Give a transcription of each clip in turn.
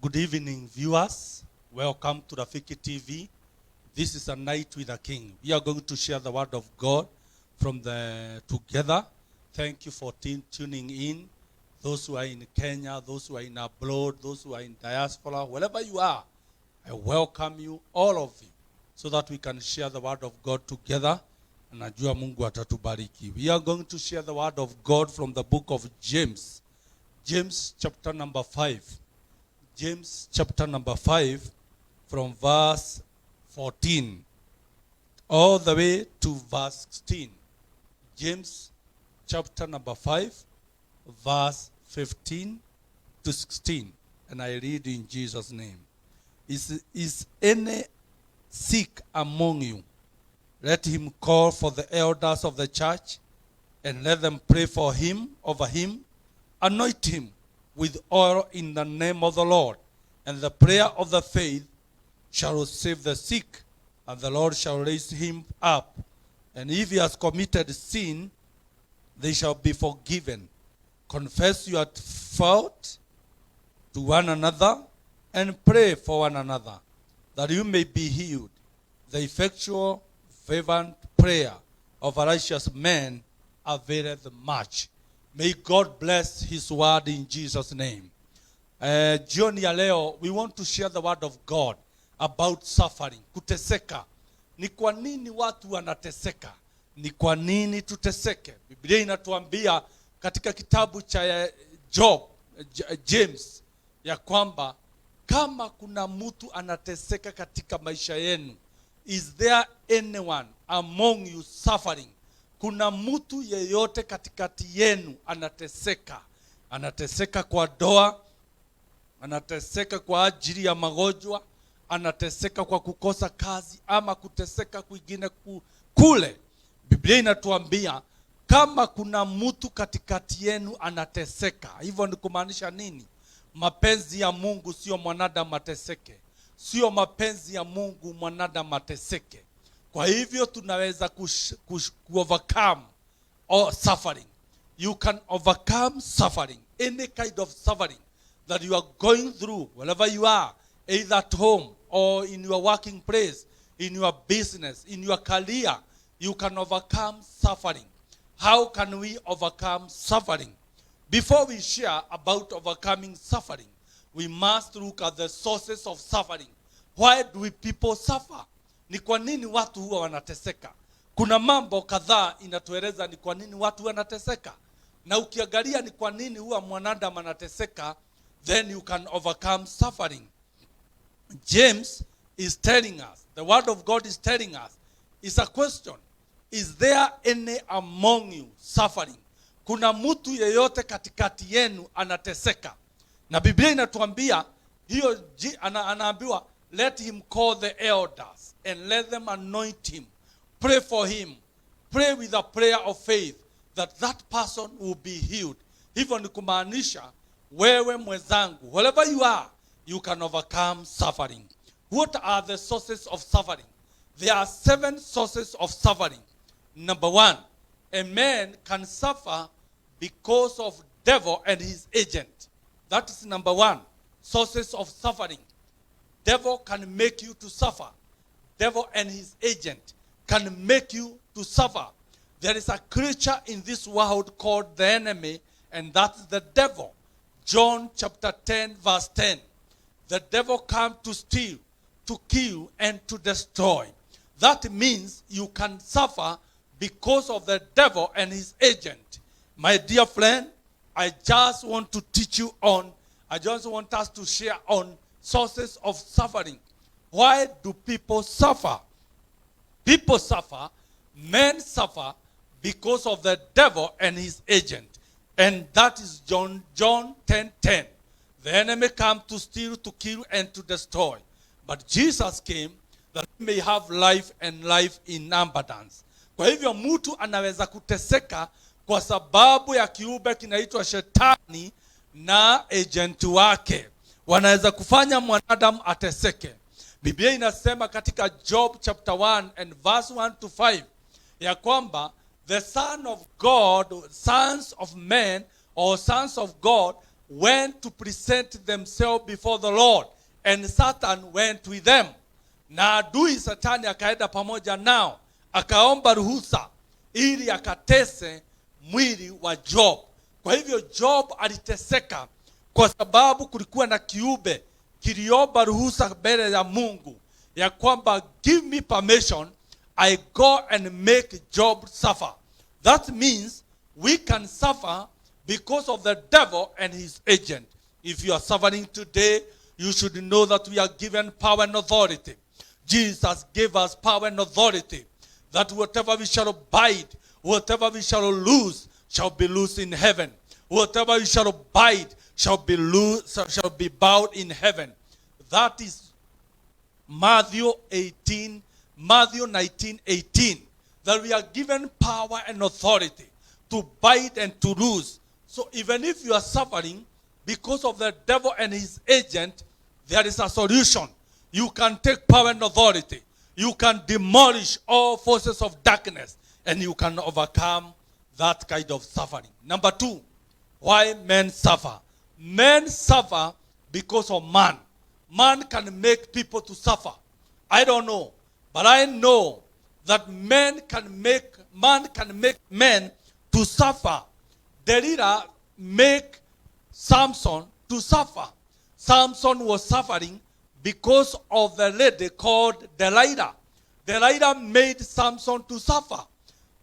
Good evening, viewers. Welcome to Rafiki TV. This is a night with a king. We are going to share the word of God from the together. Thank you for tuning in. Those who are in Kenya, those who are in abroad, those who are in diaspora, wherever you are, I welcome you, all of you, so that we can share the word of God together. And najua Mungu atatubariki. We are going to share the word of God from the book of James. James chapter number 5. James chapter number 5 from verse 14 all the way to verse 16. James chapter number 5 verse 15 to 16. And I read in Jesus' name. Is any sick among you? Let him call for the elders of the church and let them pray for him, over him. Anoint him with oil in the name of the Lord, and the prayer of the faith shall save the sick, and the Lord shall raise him up. And if he has committed sin, they shall be forgiven. Confess your fault to one another, and pray for one another, that you may be healed. The effectual, fervent prayer of a righteous man availeth much. May God bless his word in Jesus' name. Jioni ya leo, we want to share the word of God about suffering. Kuteseka. Ni kwa nini watu wanateseka? Ni kwa nini tuteseke? Biblia inatuambia katika kitabu cha James ya kwamba kama kuna mtu anateseka katika maisha yenu, is there anyone among you suffering? Kuna mtu yeyote katikati yenu anateseka? Anateseka kwa doa, anateseka kwa ajili ya magonjwa, anateseka kwa kukosa kazi, ama kuteseka kwingine kule. Biblia inatuambia kama kuna mtu katikati yenu anateseka. Hivyo ni kumaanisha nini? Mapenzi ya Mungu sio mwanadamu ateseke. Sio mapenzi ya Mungu mwanadamu ateseke. Kwa hivyo tunaweza overcome suffering. You can overcome suffering. Any kind of suffering that you are going through, wherever you are, either at home or in your working place, in your business, in your career, you can overcome suffering. How can we overcome suffering? Before we share about overcoming suffering, we must look at the sources of suffering. Why do people suffer? Ni kwa nini watu huwa wanateseka? Kuna mambo kadhaa inatueleza ni kwa nini watu wanateseka. Na ukiangalia ni kwa nini huwa mwanadamu anateseka, then you can overcome suffering. James is telling us, the word of God is telling us, is a question. Is there any among you suffering? Kuna mtu yeyote katikati yenu anateseka? Na Biblia inatuambia, hiyo anaambiwa, let him call the elders and let them anoint him. Pray for him. Pray with a prayer of faith that that person will be healed. Hivyo ni kumaanisha wewe mwenzangu, wherever you are, you can overcome suffering. What are the sources of suffering? There are 7 sources of suffering. Number 1, a man can suffer because of devil and his agent. That is number 1, sources of suffering. Devil can make you to suffer. Devil and his agent can make you to suffer. There is a creature in this world called the enemy, and that's the devil. John chapter 10 verse 10. The devil comes to steal, to kill, and to destroy. That means you can suffer because of the devil and his agent. My dear friend, I just want to teach you on, I just want us to share on sources of suffering. Why do people suffer? People suffer, men suffer because of the devil and his agent. And that is John 10:10. The enemy comes to steal, to kill, and to destroy. But Jesus came that we may have life and life in abundance. Kwa hivyo mtu anaweza kuteseka kwa sababu ya kiumbe kinaitwa shetani na agent wake. Wanaweza kufanya mwanadamu ateseke. Biblia inasema katika Job chapter 1 and verse 1 to 5 ya kwamba the son of God, sons of men or sons of God went to present themselves before the Lord, and Satan went with them. Na adui Satani akaenda pamoja nao, akaomba ruhusa ili akatese mwili wa Job. Kwa hivyo Job aliteseka kwa sababu kulikuwa na kiumbe kiliomba ruhusa mbele ya Mungu ya kwamba give me permission, I go and make Job suffer. That means we can suffer because of the devil and his agent. If you are suffering today, you should know that we are given power and authority. Jesus gave us power and authority, that whatever we shall bind, whatever we shall loose, shall be loose in heaven. Whatever we shall bind shall be loose, shall be bound in heaven. That is Matthew 19:18. That we are given power and authority to bind and to loose. So even if you are suffering because of the devil and his agent, there is a solution. You can take power and authority. You can demolish all forces of darkness, and you can overcome that kind of suffering. Number 2, why men suffer. Men suffer because of man. Man can make people to suffer. I don't know, but I know that man can make men to suffer. Delilah make Samson to suffer. Samson was suffering because of the lady called Delilah. Delilah made Samson to suffer.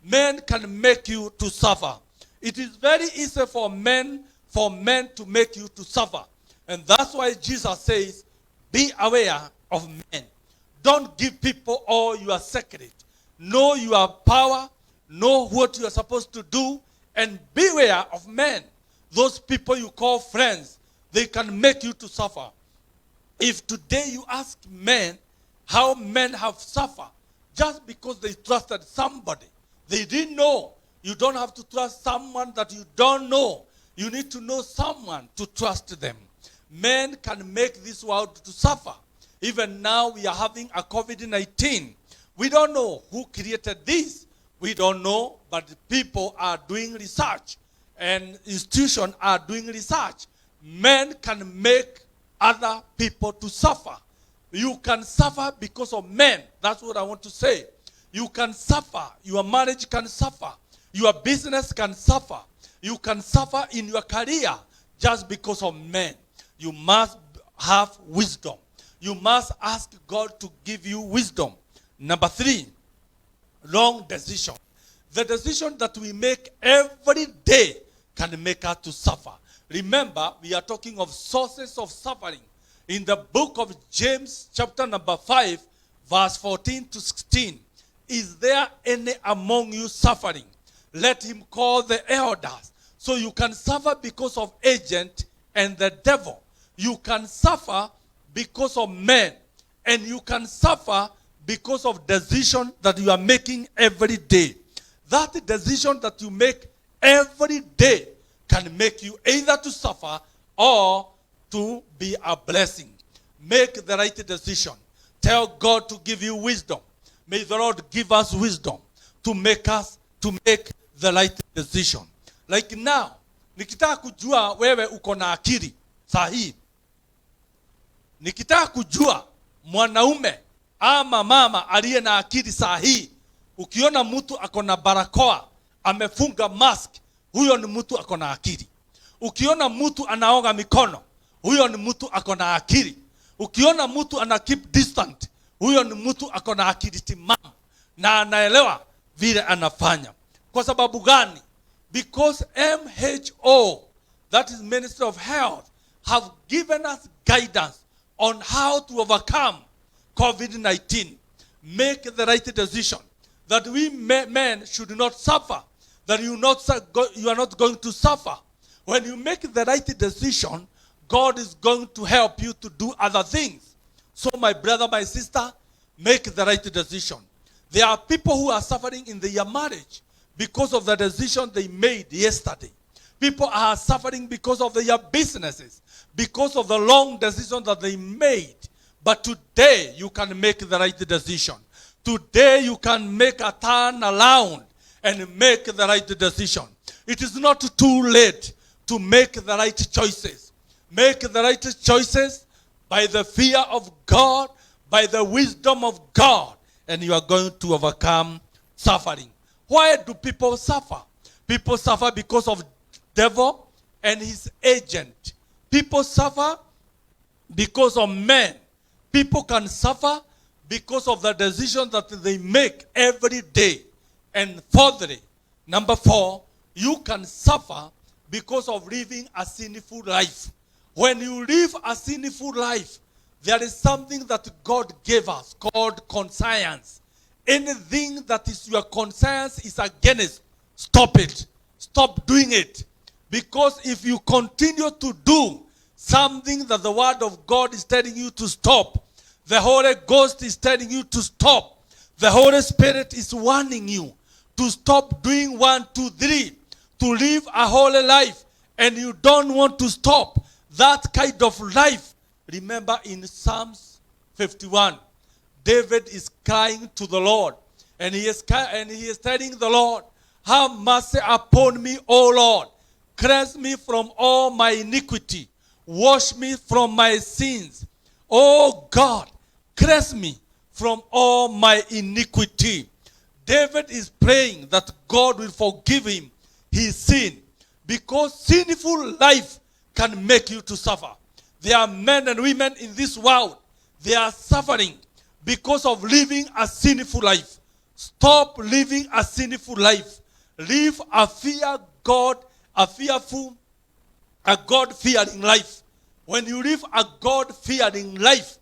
Men can make you to suffer. It is very easy for men to make you to suffer. And that's why Jesus says, be aware of men. Don't give people all your secret. Know your power. Know what you are supposed to do. And beware of men. Those people you call friends, they can make you to suffer. If today you ask men how men have suffered, just because they trusted somebody they didn't know. You don't have to trust someone that you don't know. You need to know someone to trust them. Men can make this world to suffer. Even now we are having a COVID-19. We don't know who created this. We don't know, but people are doing research and institutions are doing research. Men can make other people to suffer. You can suffer because of men. That's what I want to say. You can suffer. Your marriage can suffer. Your business can suffer. You can suffer in your career just because of men. You must have wisdom. You must ask God to give you wisdom. Number 3, wrong decision. The decision that we make every day can make us to suffer. Remember, we are talking of sources of suffering. In the book of James, chapter number 5, verse 14 to 16. Is there any among you suffering? Let him call the elders. So you can suffer because of agent and the devil. You can suffer because of men. And you can suffer because of decision that you are making every day. That decision that you make every day can make you either to suffer or to be a blessing. Make the right decision. Tell God to give you wisdom. May the Lord give us wisdom to make the right decision. Like now, nikitaka kujua wewe uko na akili sahihi. Nikitaka kujua mwanaume ama mama aliye na akili sahihi. Ukiona mtu ako na barakoa, amefunga mask, huyo ni mtu ako na akili. Ukiona mtu anaoga mikono, huyo ni mtu ako na akili. Ukiona mtu ana keep distant, huyo ni mtu ako na akili timamu na anaelewa vile anafanya. Kwa sababu gani? Because MHO, that is Ministry of Health, have given us guidance on how to overcome COVID-19. Make the right decision. That we men should not suffer. That you are not going to suffer. When you make the right decision, God is going to help you to do other things. So my brother, my sister, make the right decision. There are people who are suffering in their marriage because of the decision they made yesterday. People are suffering because of their businesses, because of the wrong decision that they made. But today, you can make the right decision. Today, you can make a turn around and make the right decision. It is not too late to make the right choices. Make the right choices by the fear of God, by the wisdom of God, and you are going to overcome suffering. Why do people suffer? People suffer because of devil and his agent. People suffer because of men. People can suffer because of the decisions that they make every day. And fourthly, number 4, you can suffer because of living a sinful life. When you live a sinful life, there is something that God gave us called conscience. Anything that is your conscience is against, stop it. Stop doing it. Because if you continue to do something that the word of God is telling you to stop, the Holy Ghost is telling you to stop, the Holy Spirit is warning you to stop doing 1, 2, 3, to live a holy life, and you don't want to stop that kind of life. Remember in Psalms 51, David is crying to the Lord, and he is telling the Lord, have mercy upon me, O Lord. Cleanse me from all my iniquity. Wash me from my sins. O God, cleanse me from all my iniquity. David is praying that God will forgive him his sin, because sinful life can make you to suffer. There are men and women in this world, they are suffering because of living a sinful life. Stop living a sinful life. Live a God-fearing life. When you live a God-fearing life,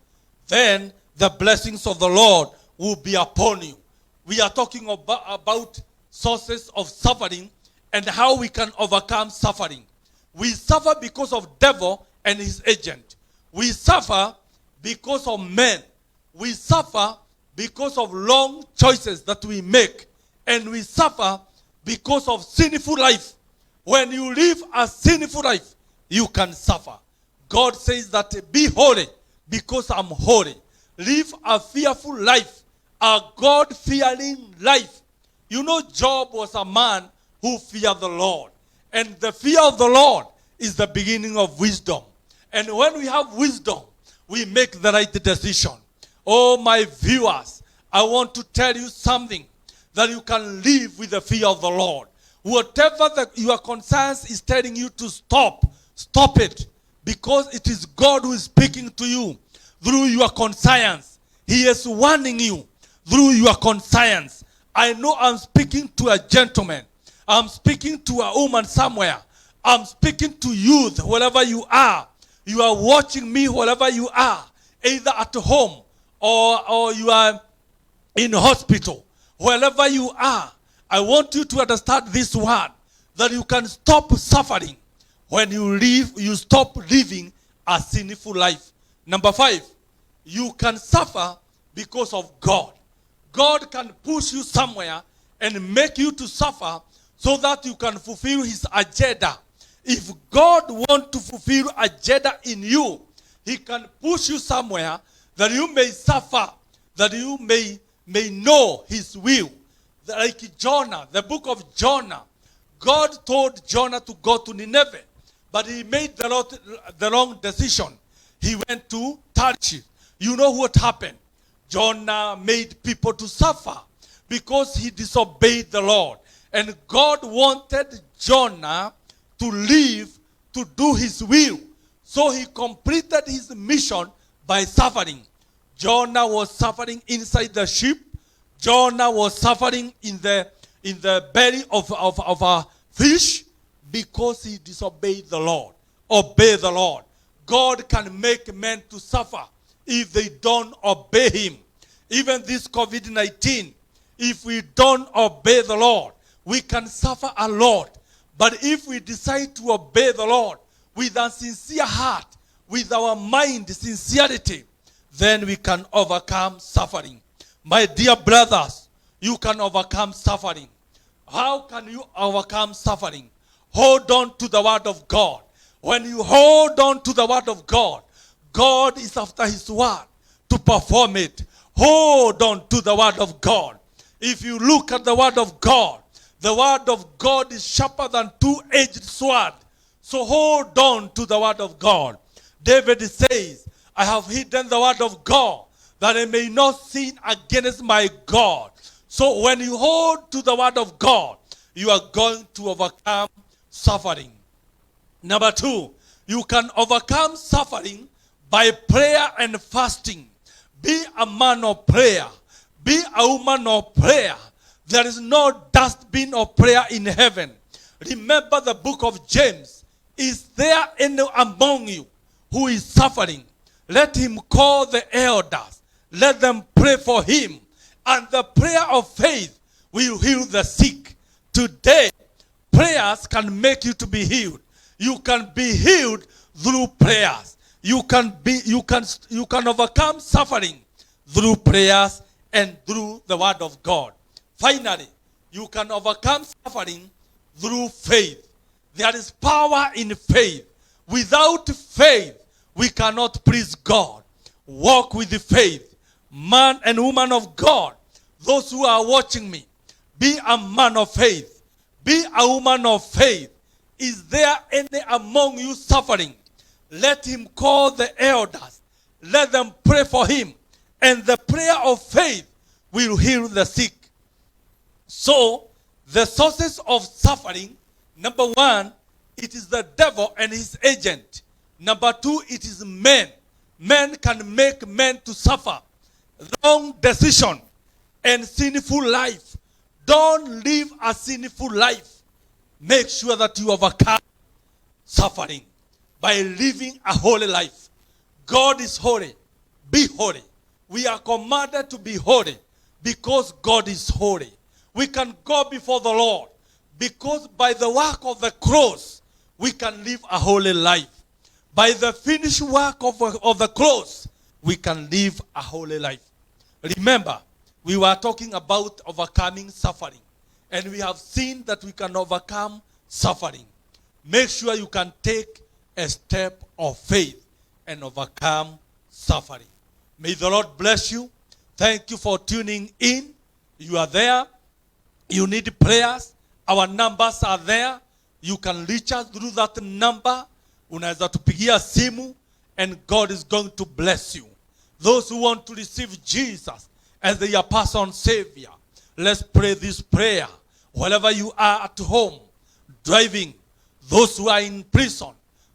then the blessings of the Lord will be upon you. We are talking about sources of suffering and how we can overcome suffering. We suffer because of devil and his agent. We suffer because of men. We suffer because of wrong choices that we make. And we suffer because of sinful life. When you live a sinful life, you can suffer. God says that be holy because I'm holy. Live a fearful life, a God-fearing life. You know, Job was a man who feared the Lord. And the fear of the Lord is the beginning of wisdom. And when we have wisdom, we make the right decision. Oh, my viewers, I want to tell you something, that you can live with the fear of the Lord. Whatever your conscience is telling you to stop, stop it. Because it is God who is speaking to you through your conscience. He is warning you through your conscience. I know I'm speaking to a gentleman. I'm speaking to a woman somewhere. I'm speaking to youth, wherever you are. You are watching me wherever you are, either at home or you are in hospital. Wherever you are, I want you to understand this word, that you can stop suffering when you stop living a sinful life. Number 5, you can suffer because of God. God can push you somewhere and make you to suffer so that you can fulfill his agenda. If God wants to fulfill agenda in you, he can push you somewhere that you may suffer, that you may know his will. Like Jonah, the book of Jonah. God told Jonah to go to Nineveh, but he made the wrong decision. He went to Tarshish. You know what happened? Jonah made people to suffer because he disobeyed the Lord. And God wanted Jonah to live, to do his will. So he completed his mission by suffering. Jonah was suffering inside the ship. Jonah was suffering in the belly of a fish because he disobeyed the Lord. Obey the Lord. God can make men to suffer if they don't obey him. Even this COVID-19, if we don't obey the Lord, we can suffer a lot. But if we decide to obey the Lord with a sincere heart, with our mind, sincerity, then we can overcome suffering. My dear brothers, you can overcome suffering. How can you overcome suffering? Hold on to the word of God. When you hold on to the word of God, God is after his word to perform it. Hold on to the word of God. If you look at the word of God is sharper than two-edged sword. So hold on to the word of God. David says, I have hidden the word of God that I may not sin against my God. So when you hold to the word of God, you are going to overcome suffering. Number 2, you can overcome suffering by prayer and fasting. Be a man of prayer. Be a woman of prayer. There is no dustbin of prayer in heaven. Remember the book of James. Is there any among you who is suffering? Let him call the elders. Let them pray for him. And the prayer of faith will heal the sick. Today, prayers can make you to be healed. You can be healed through prayers. You can overcome suffering through prayers and through the word of God. Finally, you can overcome suffering through faith. There is power in faith. Without faith, we cannot please God. Walk with the faith. Man and woman of God, those who are watching me, be a man of faith. Be a woman of faith. Is there any among you suffering? Let him call the elders. Let them pray for him. And the prayer of faith will heal the sick. So, the sources of suffering, number 1, it is the devil and his agent. Number 2, it is men. Men can make men to suffer. Wrong decision and sinful life. Don't live a sinful life. Make sure that you overcome suffering by living a holy life. God is holy. Be holy. We are commanded to be holy because God is holy. We can go before the Lord because by the work of the cross, we can live a holy life. By the finished work of the cross, we can live a holy life. Remember, we were talking about overcoming suffering. And we have seen that we can overcome suffering. Make sure you can take a step of faith and overcome suffering. May the Lord bless you. Thank you for tuning in. You are there. You need prayers. Our numbers are there. You can reach us through that number. Unaweza tupigia simu and God is going to bless you. Those who want to receive Jesus as their personal Savior, let's pray this prayer. Wherever you are at home, driving, those who are in prison,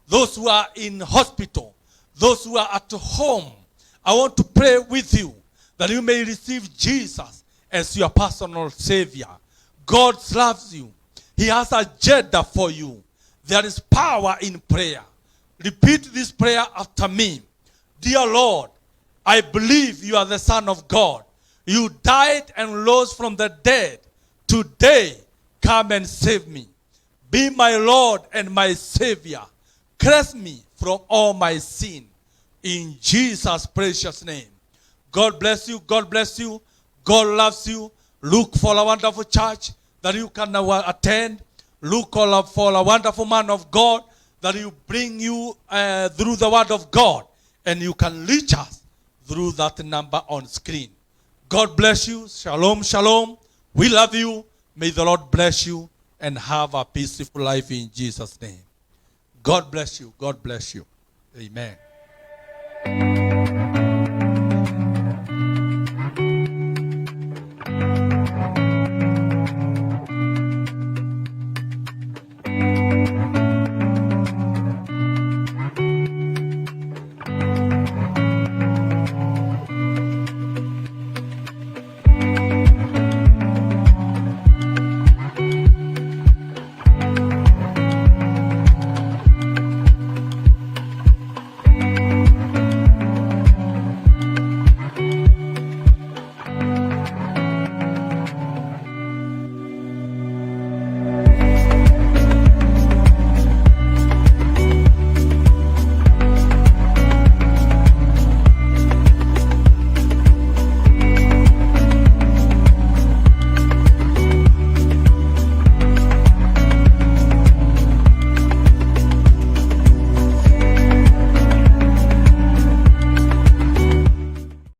those who are in hospital, those who are at home, I want to pray with you that you may receive Jesus as your personal Savior. God loves you. He has a agenda for you. There is power in prayer. Repeat this prayer after me. Dear Lord, I believe you are the Son of God. You died and rose from the dead. Today, come and save me. Be my Lord and my Savior. Cleanse me from all my sin. In Jesus' precious name. God bless you. God bless you. God loves you. Look for a wonderful church that you can attend. Look for a wonderful man of God that will bring you through the word of God. And you can reach us through that number on screen. God bless you. Shalom, shalom. We love you. May the Lord bless you and have a peaceful life in Jesus' name. God bless you. God bless you. Amen.